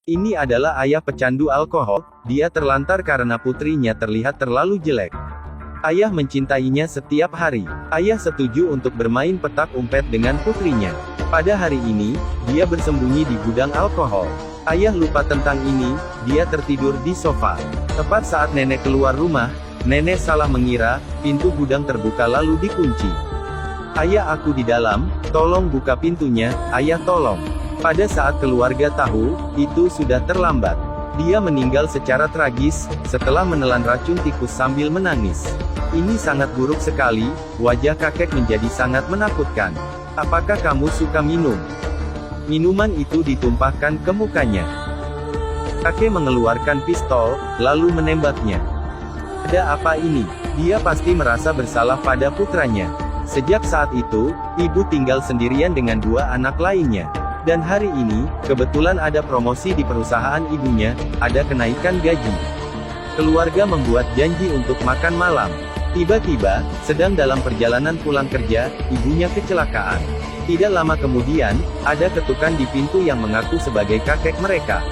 Ini adalah ayah pecandu alkohol, dia terlantar karena putrinya terlihat terlalu jelek. Ayah mencintainya setiap hari. Ayah setuju untuk bermain petak umpet dengan putrinya. Pada hari ini, dia bersembunyi di gudang alkohol. Ayah lupa tentang ini, dia tertidur di sofa. Tepat saat nenek keluar rumah, nenek salah mengira, pintu gudang terbuka lalu dikunci. Ayah, aku di dalam, tolong buka pintunya, ayah tolong. Pada saat keluarga tahu, itu sudah terlambat. Dia meninggal secara tragis, setelah menelan racun tikus sambil menangis. Ini sangat buruk sekali, wajah kakek menjadi sangat menakutkan. Apakah kamu suka minum? Minuman itu ditumpahkan ke mukanya. Kakek mengeluarkan pistol, lalu menembaknya. Ada apa ini? Dia pasti merasa bersalah pada putranya. Sejak saat itu, ibu tinggal sendirian dengan dua anak lainnya. Dan hari ini, kebetulan ada promosi di perusahaan ibunya, ada kenaikan gaji. Keluarga membuat janji untuk makan malam. Tiba-tiba, sedang dalam perjalanan pulang kerja, ibunya kecelakaan. Tidak lama kemudian, ada ketukan di pintu yang mengaku sebagai kakek mereka.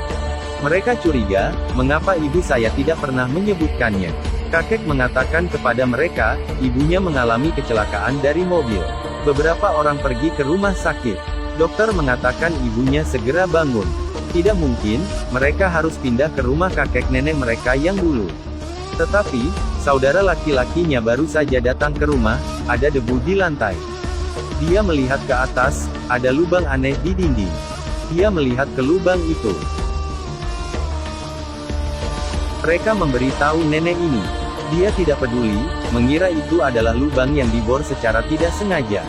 Mereka curiga, mengapa ibu saya tidak pernah menyebutkannya. Kakek mengatakan kepada mereka, ibunya mengalami kecelakaan dari mobil. Beberapa orang pergi ke rumah sakit. Dokter mengatakan ibunya segera bangun. Tidak mungkin, mereka harus pindah ke rumah kakek nenek mereka yang dulu. Tetapi, saudara laki-lakinya baru saja datang ke rumah, ada debu di lantai. Dia melihat ke atas, ada lubang aneh di dinding. Dia melihat ke lubang itu. Mereka memberitahu nenek ini. Dia tidak peduli, mengira itu adalah lubang yang dibor secara tidak sengaja.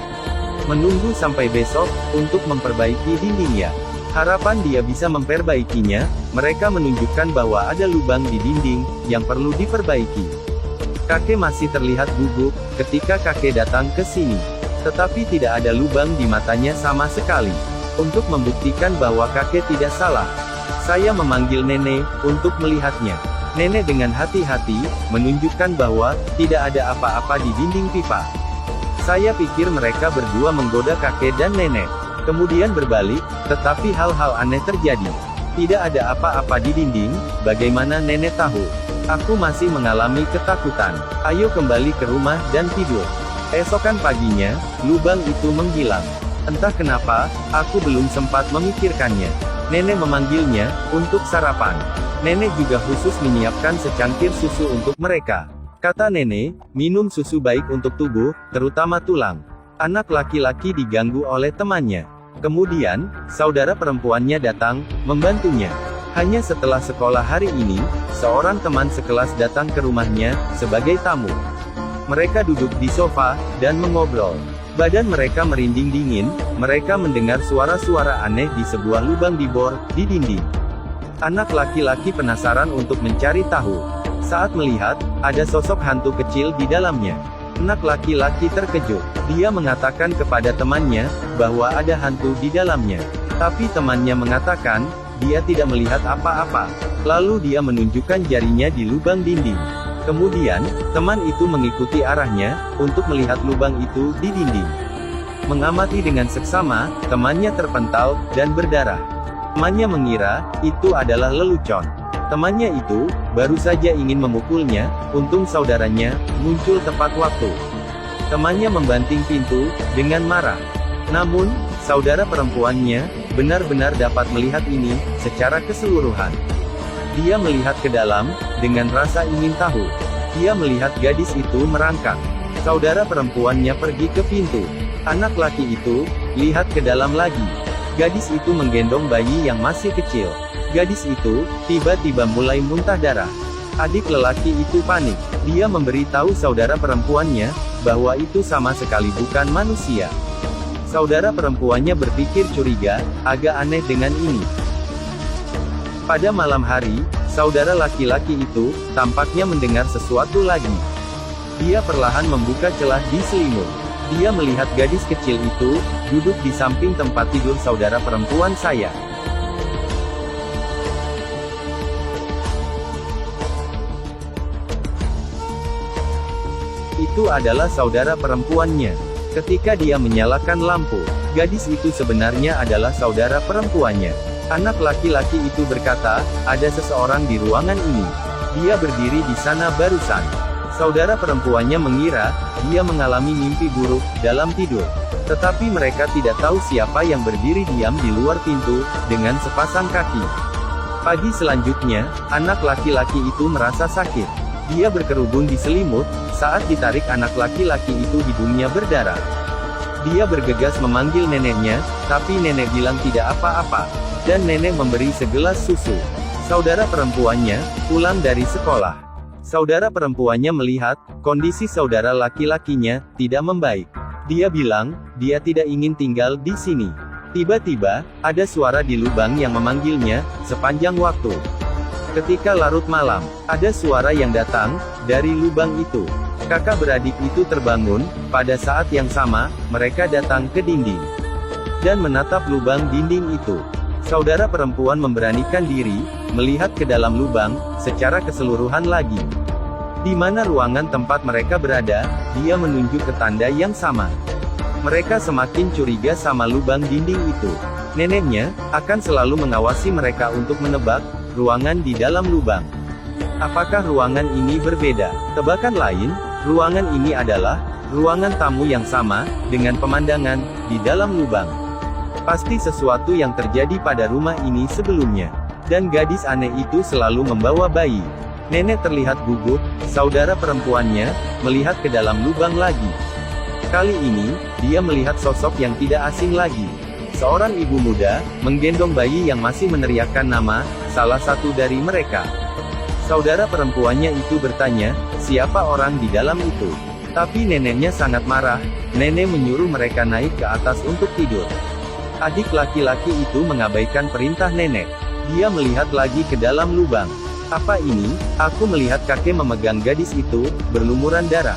Menunggu sampai besok, untuk memperbaiki dindingnya. Harapan dia bisa memperbaikinya, mereka menunjukkan bahwa ada lubang di dinding, yang perlu diperbaiki. Kakek masih terlihat gugup, ketika kakek datang ke sini. Tetapi tidak ada lubang di matanya sama sekali. Untuk membuktikan bahwa kakek tidak salah, saya memanggil nenek, untuk melihatnya. Nenek dengan hati-hati, menunjukkan bahwa, tidak ada apa-apa di dinding pipa. Saya pikir mereka berdua menggoda kakek dan nenek. Kemudian berbalik, tetapi hal-hal aneh terjadi. Tidak ada apa-apa di dinding, bagaimana nenek tahu? Aku masih mengalami ketakutan. Ayo kembali ke rumah dan tidur. Esokan paginya, lubang itu menghilang. Entah kenapa, aku belum sempat memikirkannya. Nenek memanggilnya, untuk sarapan. Nenek juga khusus menyiapkan secangkir susu untuk mereka. Kata nenek, minum susu baik untuk tubuh, terutama tulang. Anak laki-laki diganggu oleh temannya. Kemudian, saudara perempuannya datang, membantunya. Hanya setelah sekolah hari ini, seorang teman sekelas datang ke rumahnya, sebagai tamu. Mereka duduk di sofa, dan mengobrol. Badan mereka merinding dingin, mereka mendengar suara-suara aneh di sebuah lubang di bor, di dinding. Anak laki-laki penasaran untuk mencari tahu. Saat melihat, ada sosok hantu kecil di dalamnya. Anak laki-laki terkejut. Dia mengatakan kepada temannya, bahwa ada hantu di dalamnya. Tapi temannya mengatakan, dia tidak melihat apa-apa. Lalu dia menunjukkan jarinya di lubang dinding. Kemudian, teman itu mengikuti arahnya, untuk melihat lubang itu di dinding. Mengamati dengan seksama, temannya terpental, dan berdarah. Temannya mengira, itu adalah lelucon. Temannya itu, baru saja ingin memukulnya, untung saudaranya, muncul tepat waktu. Temannya membanting pintu, dengan marah. Namun, saudara perempuannya, benar-benar dapat melihat ini, secara keseluruhan. Dia melihat ke dalam, dengan rasa ingin tahu. Dia melihat gadis itu merangkak. Saudara perempuannya pergi ke pintu. Anak laki itu, lihat ke dalam lagi. Gadis itu menggendong bayi yang masih kecil. Gadis itu, tiba-tiba mulai muntah darah. Adik lelaki itu panik. Dia memberitahu saudara perempuannya, bahwa itu sama sekali bukan manusia. Saudara perempuannya berpikir curiga, agak aneh dengan ini. Pada malam hari, saudara laki-laki itu, tampaknya mendengar sesuatu lagi. Dia perlahan membuka celah di selimut. Dia melihat gadis kecil itu, duduk di samping tempat tidur saudara perempuan saya. Itu adalah saudara perempuannya. Ketika dia menyalakan lampu, gadis itu sebenarnya adalah saudara perempuannya. Anak laki-laki itu berkata, ada seseorang di ruangan ini. Dia berdiri di sana barusan. Saudara perempuannya mengira, dia mengalami mimpi buruk, dalam tidur. Tetapi mereka tidak tahu siapa yang berdiri diam di luar pintu, dengan sepasang kaki. Pagi selanjutnya, anak laki-laki itu merasa sakit. Dia berkerudung di selimut, saat ditarik anak laki-laki itu hidungnya berdarah. Dia bergegas memanggil neneknya, tapi nenek bilang tidak apa-apa. Dan nenek memberi segelas susu. Saudara perempuannya, pulang dari sekolah. Saudara perempuannya melihat, kondisi saudara laki-lakinya, tidak membaik. Dia bilang, dia tidak ingin tinggal di sini. Tiba-tiba, ada suara di lubang yang memanggilnya, sepanjang waktu. Ketika larut malam, ada suara yang datang, dari lubang itu. Kakak beradik itu terbangun, pada saat yang sama, mereka datang ke dinding. Dan menatap lubang dinding itu. Saudara perempuan memberanikan diri, melihat ke dalam lubang, secara keseluruhan lagi. Di mana ruangan tempat mereka berada, dia menunjuk ke tanda yang sama. Mereka semakin curiga sama lubang dinding itu. Neneknya, akan selalu mengawasi mereka untuk menebak, ruangan di dalam lubang. Apakah ruangan ini berbeda? Tebakan lain, ruangan ini adalah, ruangan tamu yang sama, dengan pemandangan, di dalam lubang. Pasti sesuatu yang terjadi pada rumah ini sebelumnya. Dan gadis aneh itu selalu membawa bayi. Nenek terlihat gugup, saudara perempuannya, melihat ke dalam lubang lagi. Kali ini, dia melihat sosok yang tidak asing lagi. Seorang ibu muda, menggendong bayi yang masih meneriakkan nama, salah satu dari mereka. Saudara perempuannya itu bertanya, siapa orang di dalam itu? Tapi neneknya sangat marah, nenek menyuruh mereka naik ke atas untuk tidur. Adik laki-laki itu mengabaikan perintah nenek. Dia melihat lagi ke dalam lubang. Apa ini? Aku melihat kakek memegang gadis itu, berlumuran darah.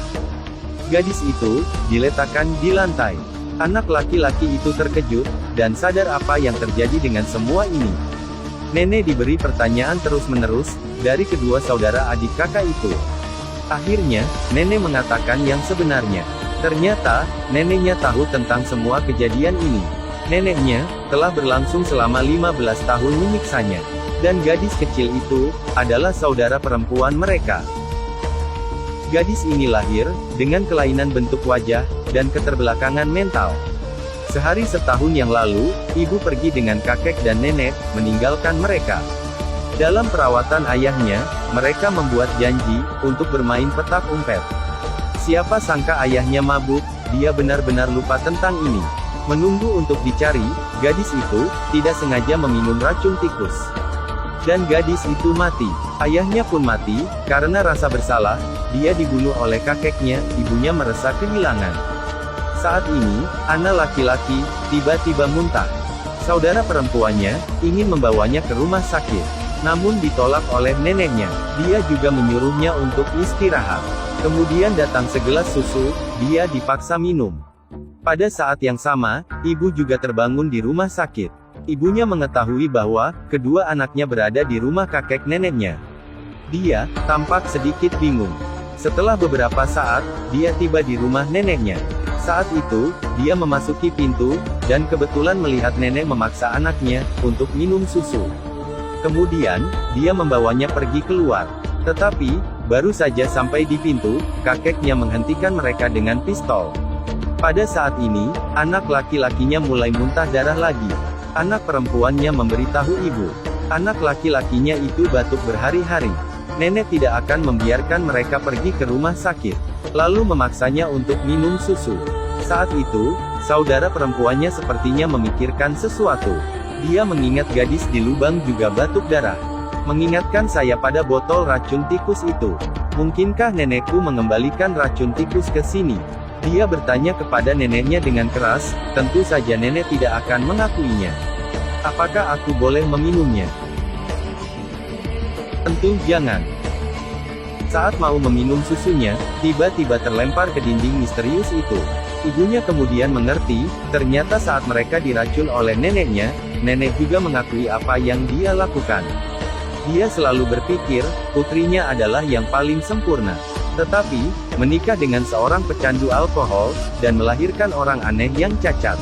Gadis itu, diletakkan di lantai. Anak laki-laki itu terkejut, dan sadar apa yang terjadi dengan semua ini. Nenek diberi pertanyaan terus-menerus, dari kedua saudara adik kakak itu. Akhirnya, nenek mengatakan yang sebenarnya. Ternyata, neneknya tahu tentang semua kejadian ini. Neneknya, telah berlangsung selama 15 tahun menyiksanya. Dan gadis kecil itu, adalah saudara perempuan mereka. Gadis ini lahir, dengan kelainan bentuk wajah, dan keterbelakangan mental. Sehari setahun yang lalu, ibu pergi dengan kakek dan nenek, meninggalkan mereka. Dalam perawatan ayahnya, mereka membuat janji, untuk bermain petak umpet. Siapa sangka ayahnya mabuk, dia benar-benar lupa tentang ini. Menunggu untuk dicari, gadis itu, tidak sengaja meminum racun tikus. Dan gadis itu mati. Ayahnya pun mati, karena rasa bersalah, dia dibunuh oleh kakeknya, ibunya merasa kehilangan. Saat ini, anak laki-laki, tiba-tiba muntah. Saudara perempuannya, ingin membawanya ke rumah sakit. Namun ditolak oleh neneknya. Dia juga menyuruhnya untuk istirahat. Kemudian datang segelas susu, dia dipaksa minum. Pada saat yang sama, ibu juga terbangun di rumah sakit. Ibunya mengetahui bahwa, kedua anaknya berada di rumah kakek neneknya. Dia, tampak sedikit bingung. Setelah beberapa saat, dia tiba di rumah neneknya. Saat itu, dia memasuki pintu, dan kebetulan melihat nenek memaksa anaknya, untuk minum susu. Kemudian, dia membawanya pergi keluar. Tetapi, baru saja sampai di pintu, kakeknya menghentikan mereka dengan pistol. Pada saat ini, anak laki-lakinya mulai muntah darah lagi. Anak perempuannya memberitahu ibu. Anak laki-lakinya itu batuk berhari-hari. Nenek tidak akan membiarkan mereka pergi ke rumah sakit. Lalu memaksanya untuk minum susu. Saat itu, saudara perempuannya sepertinya memikirkan sesuatu. Dia mengingat gadis di lubang juga batuk darah. Mengingatkan saya pada botol racun tikus itu. Mungkinkah nenekku mengembalikan racun tikus ke sini? Dia bertanya kepada neneknya dengan keras, tentu saja nenek tidak akan mengakuinya. Apakah aku boleh meminumnya? Tentu jangan. Saat mau meminum susunya, tiba-tiba terlempar ke dinding misterius itu. Ibunya kemudian mengerti, ternyata saat mereka diracun oleh neneknya, nenek juga mengakui apa yang dia lakukan. Dia selalu berpikir, putrinya adalah yang paling sempurna. Tetapi, menikah dengan seorang pecandu alkohol, dan melahirkan orang aneh yang cacat.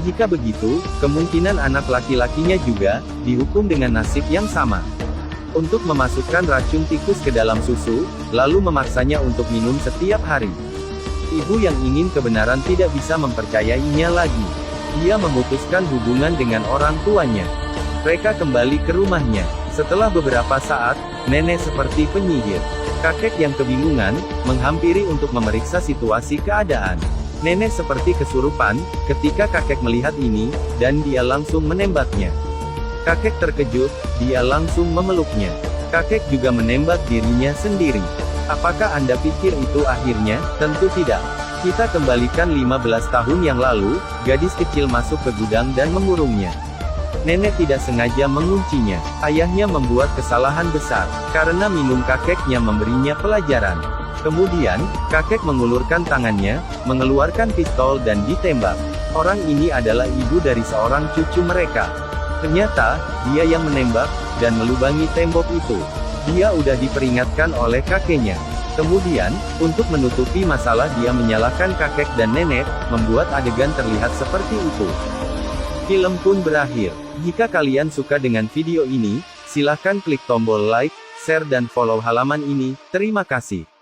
Jika begitu, kemungkinan anak laki-lakinya juga dihukum dengan nasib yang sama. Untuk memasukkan racun tikus ke dalam susu, lalu memaksanya untuk minum setiap hari. Ibu yang ingin kebenaran tidak bisa mempercayainya lagi. Dia memutuskan hubungan dengan orang tuanya. Mereka kembali ke rumahnya. Setelah beberapa saat, nenek seperti penyihir. Kakek yang kebingungan, menghampiri untuk memeriksa situasi keadaan. Nenek seperti kesurupan, ketika kakek melihat ini, dan dia langsung menembaknya. Kakek terkejut, dia langsung memeluknya. Kakek juga menembak dirinya sendiri. Apakah Anda pikir itu akhirnya? Tentu tidak. Kita kembalikan 15 tahun yang lalu, gadis kecil masuk ke gudang dan mengurungnya. Nenek tidak sengaja menguncinya. Ayahnya membuat kesalahan besar, karena minum kakeknya memberinya pelajaran. Kemudian, kakek mengulurkan tangannya, mengeluarkan pistol dan ditembak. Orang ini adalah ibu dari seorang cucu mereka. Ternyata, dia yang menembak, dan melubangi tembok itu. Dia udah diperingatkan oleh kakeknya. Kemudian, untuk menutupi masalah dia menyalahkan kakek dan nenek, membuat adegan terlihat seperti itu. Film pun berakhir. Jika kalian suka dengan video ini, silahkan klik tombol like, share dan follow halaman ini. Terima kasih.